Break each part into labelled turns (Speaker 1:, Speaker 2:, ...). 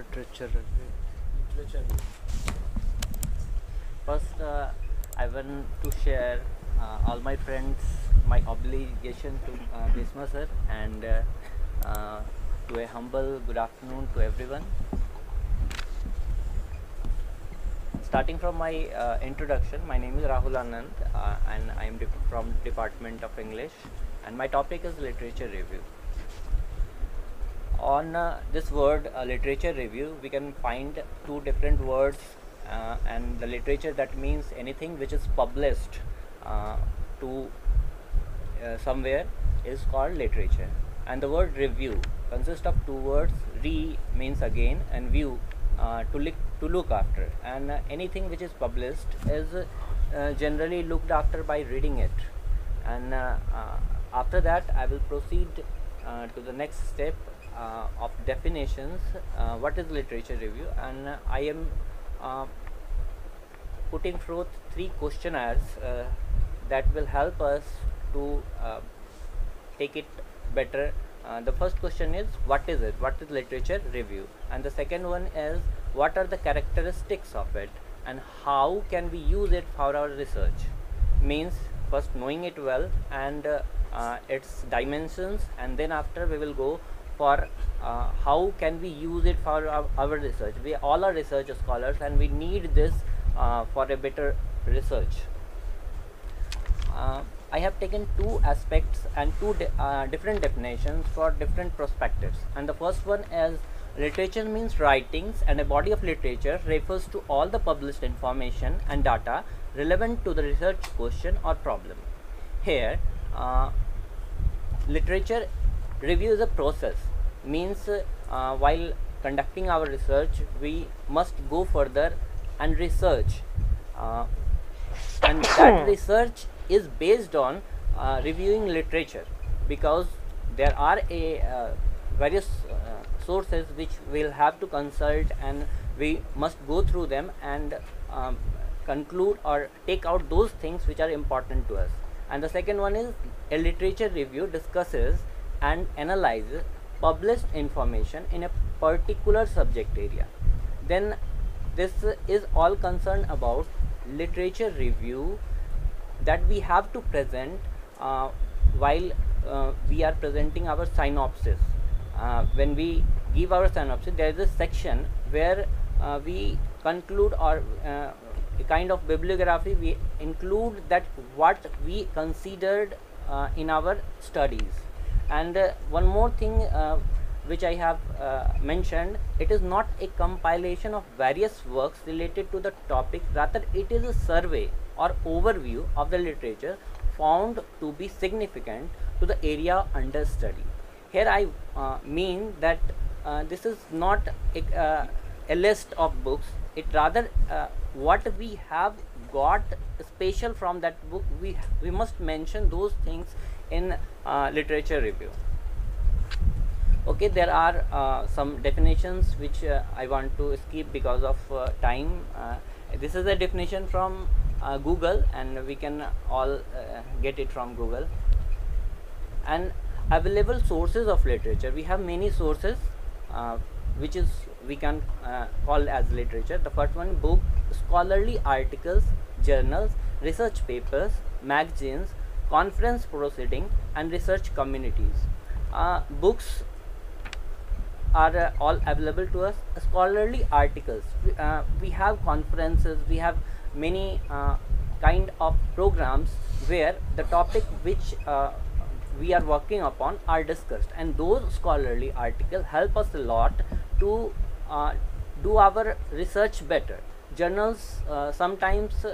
Speaker 1: Literature review.
Speaker 2: Literature.
Speaker 1: First, I want to share all my friends my obligation to Bhisma sir and to a humble good afternoon to everyone. Starting from my introduction, my name is Rahul Anand and I am from Department of English, and my topic is literature review. On this word literature review, we can find two different words, and the literature that means anything which is published to somewhere is called literature, and the word review consists of two words. Re means again, and view to look after, and anything which is published is generally looked after by reading it. And after that I will proceed to the next step of definitions. What is literature review? And I am putting forth three questionnaires that will help us to take it better. The first question is, what is it? What is literature review? And the second one is, what are the characteristics of it and how can we use it for our research? Means first knowing it well and its dimensions, and then after we will go for how can we use it for our research. We all are research scholars and we need this for a better research. I have taken two aspects and two different definitions for different perspectives. And the first one is, literature means writings, and a body of literature refers to all the published information and data relevant to the research question or problem. Here, literature review is a process. Means while conducting our research, we must go further and research, and that research is based on reviewing literature, because there are various sources which we'll have to consult, and we must go through them and conclude or take out those things which are important to us. And the second one is, a literature review discusses and analyzes published information in a particular subject area. Then this is all concerned about literature review that we have to present while we are presenting our synopsis. When we give our synopsis, there is a section where we conclude, or a kind of bibliography, we include that what we considered in our studies. And one more thing which I have mentioned, it is not a compilation of various works related to the topic, rather it is a survey or overview of the literature found to be significant to the area under study. Here I mean that this is not a list of books, it rather what we have got special from that book, we must mention those things in literature review. Okay, there are some definitions which I want to skip because of time. This is a definition from Google, and we can all get it from Google. And available sources of literature, we have many sources which is we can call as literature. The first one, book, scholarly articles, journals, research papers, magazines, conference proceeding, and research communities. Books are all available to us. Scholarly articles, we have conferences, we have many kind of programs where the topic which we are working upon are discussed, and those scholarly articles help us a lot to do our research better. Journals sometimes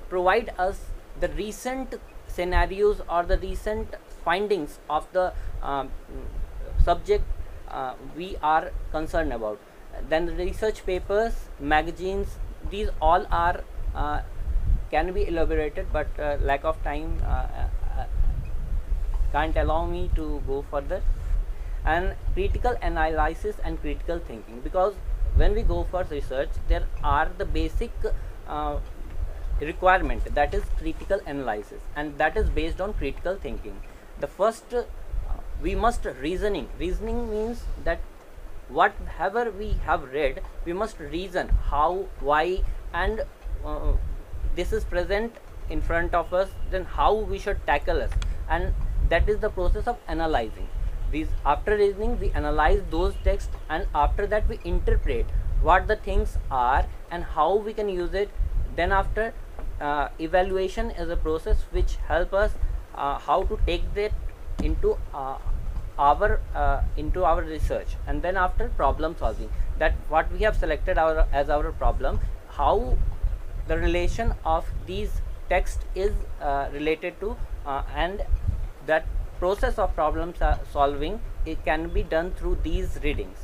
Speaker 1: provide us the recent scenarios or the recent findings of the subject we are concerned about. Then the research papers, magazines, these all are can be elaborated, but lack of time can't allow me to go further. And critical analysis and critical thinking, because when we go for research, there are the basic requirement, that is critical analysis, and that is based on critical thinking. The first we must reasoning means that whatever we have read, we must reason how, why, and this is present in front of us, then how we should tackle it. And that is the process of analyzing these. After reasoning, we analyze those texts, and after that we interpret what the things are and how we can use it. Then after, evaluation is a process which help us how to take that into our research. And then after, problem solving, that what we have selected as our problem, how the relation of these text is related to, and that process of problem solving, it can be done through these readings.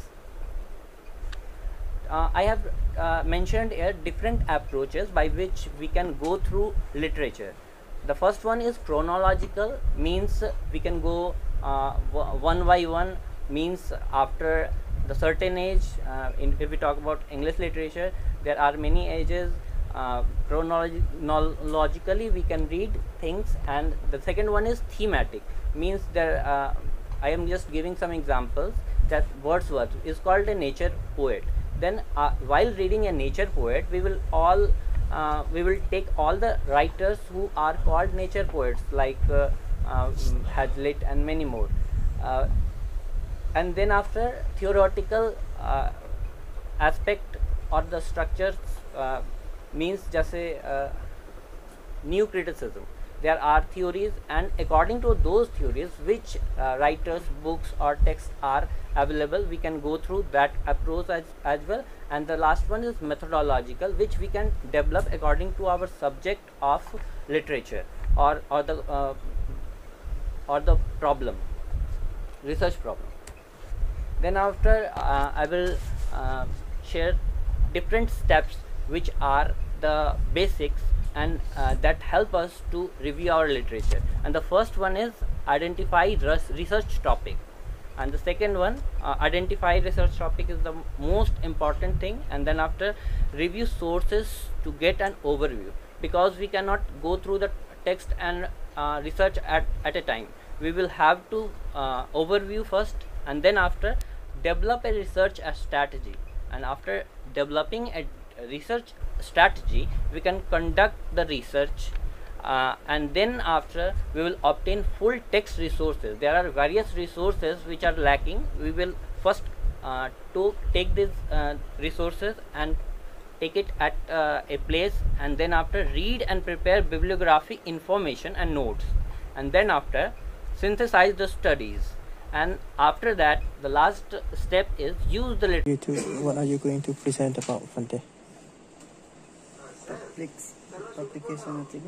Speaker 1: I have mentioned here different approaches by which we can go through literature. The first one is chronological, means we can go one by one, means after the certain age. If we talk about English literature, there are many ages. Chronologically we can read things. And the second one is thematic, means there I am just giving some examples, that Wordsworth is called a nature poet. Then while reading a nature poet, we will take all the writers who are called nature poets, like Hazlitt and many more. And then after, theoretical aspect or the structures, means just a new criticism. There are theories, and according to those theories, which writers, books or texts are available, we can go through that approach as well. And the last one is methodological, which we can develop according to our subject of literature, or the problem, research problem. Then after, I will share different steps which are the basics, and that help us to review our literature. And the first one is identify research topic, and the second one, identify research topic, is the most important thing. And then after, review sources to get an overview, because we cannot go through the text and research at a time. We will have to overview first, and then after, develop a research strategy. And after developing a research strategy, we can conduct the research, and then after, we will obtain full text resources. There are various resources which are lacking. We will first to take these resources and take it at a place, and then after, read and prepare bibliography, information and notes. And then after, synthesize the studies. And after that, the last step is use the literature.
Speaker 2: What are you going to present about, Fante? Publication ethics.